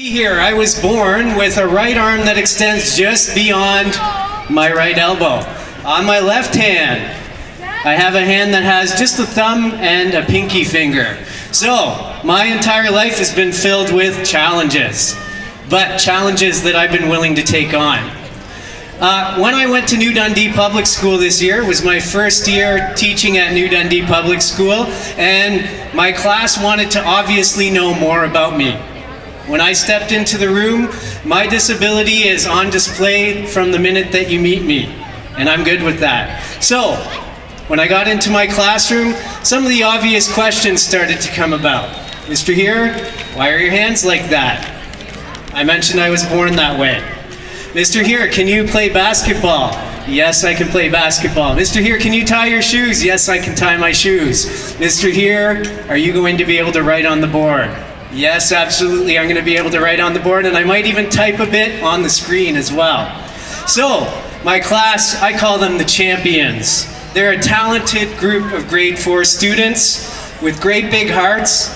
Here, I was born with a right arm that extends just beyond my right elbow. On my left hand, I have a hand that has just a thumb and a pinky finger. So, my entire life has been filled with challenges, but challenges that I've been willing to take on. When I went to New Dundee Public School this year, it was my first year teaching at New Dundee Public School, and my class wanted to obviously know more about me. When I stepped into the room, my disability is on display from the minute that you meet me, and I'm good with that. So, when I got into my classroom, some of the obvious questions started to come about. Mr. Heer, why are your hands like that? I mentioned I was born that way. Mr. Heer, can you play basketball? Yes, I can play basketball. Mr. Heer, can you tie your shoes? Yes, I can tie my shoes. Mr. Heer, are you going to be able to write on the board? Yes, absolutely, I'm going to be able to write on the board, and I might even type a bit on the screen as well. So, my class, I call them the champions. They're a talented group of grade 4 students with great big hearts,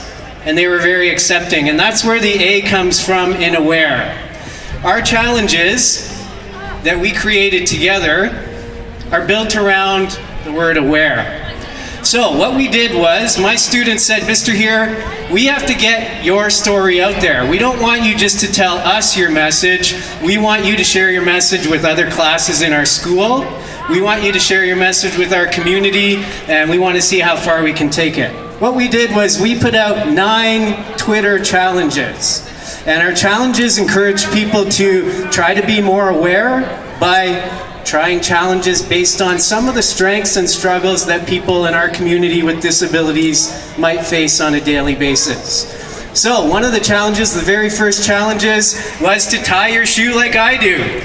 and they were very accepting, and that's where the A comes from in A.W.A.R.E. Our challenges that we created together are built around the word aware. So what we did was, my students said, Mr. Heer, we have to get your story out there. We don't want you just to tell us your message. We want you to share your message with other classes in our school. We want you to share your message with our community, and we want to see how far we can take it. What we did was we put out 9 Twitter challenges. And our challenges encourage people to try to be more aware by trying challenges based on some of the strengths and struggles that people in our community with disabilities might face on a daily basis. So one of the challenges, the very first challenges, was to tie your shoe like I do.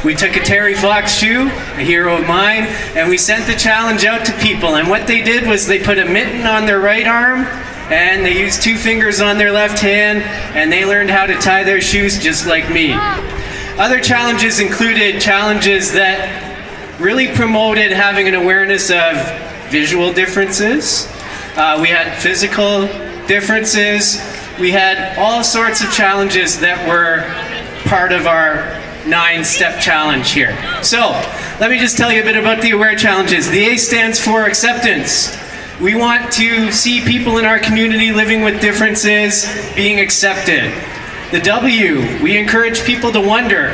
We took a Terry Fox shoe, a hero of mine, and we sent the challenge out to people. And what they did was they put a mitten on their right arm, and they used 2 fingers on their left hand, and they learned how to tie their shoes just like me. Other challenges included challenges that really promoted having an awareness of visual differences. We had physical differences. We had all sorts of challenges that were part of our 9-step challenge here. So, let me just tell you a bit about the A.W.A.R.E challenges. The A stands for acceptance. We want to see people in our community living with differences being accepted. The W, we encourage people to wonder.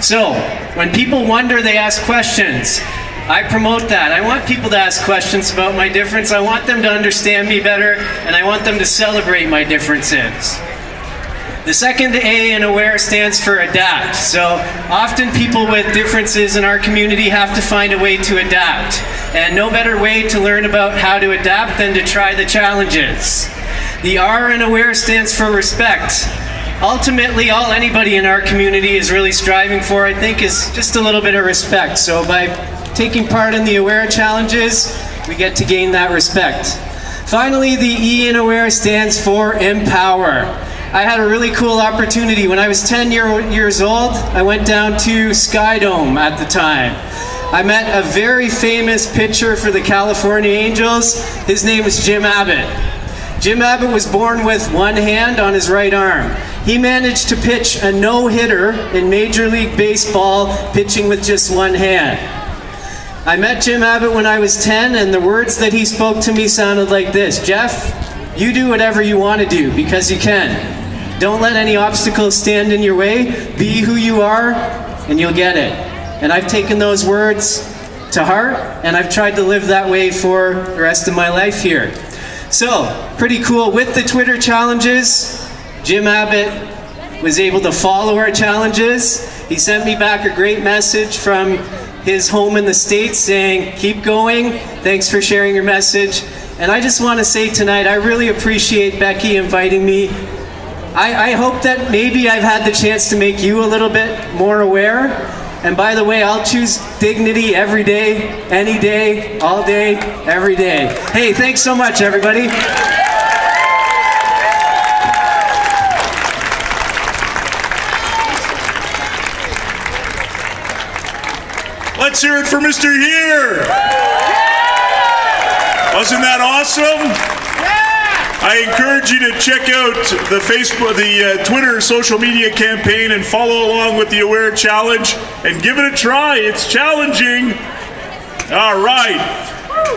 So, when people wonder, they ask questions. I promote that. I want people to ask questions about my difference. I want them to understand me better, and I want them to celebrate my differences. The second A in A.W.A.R.E stands for adapt. So often people with differences in our community have to find a way to adapt. And no better way to learn about how to adapt than to try the challenges. The R in A.W.A.R.E stands for respect. Ultimately, all anybody in our community is really striving for, I think, is just a little bit of respect. So by taking part in the A.W.A.R.E challenges, we get to gain that respect. Finally, the E in A.W.A.R.E stands for empower. I had a really cool opportunity. When I was 10 years old, I went down to Skydome at the time. I met a very famous pitcher for the California Angels. His name was Jim Abbott. Jim Abbott was born with one hand on his right arm. He managed to pitch a no-hitter in Major League Baseball, pitching with just one hand. I met Jim Abbott when I was 10, and the words that he spoke to me sounded like this: Jeff, you do whatever you want to do, because you can. Don't let any obstacles stand in your way. Be who you are, and you'll get it. And I've taken those words to heart, and I've tried to live that way for the rest of my life here. So, pretty cool. With the Twitter challenges, Jim Abbott was able to follow our challenges. He sent me back a great message from his home in the States saying, keep going, thanks for sharing your message. And I just want to say tonight, I really appreciate Becky inviting me. I hope that maybe I've had the chance to make you a little bit more aware. And by the way, I'll choose dignity every day, any day, all day, every day. Hey, thanks so much, everybody. Let's hear it for Mr. Heer. Wasn't that awesome? I encourage you to check out the Facebook, the Twitter social media campaign and follow along with the A.W.A.R.E challenge and give it a try. It's challenging. All right. Well,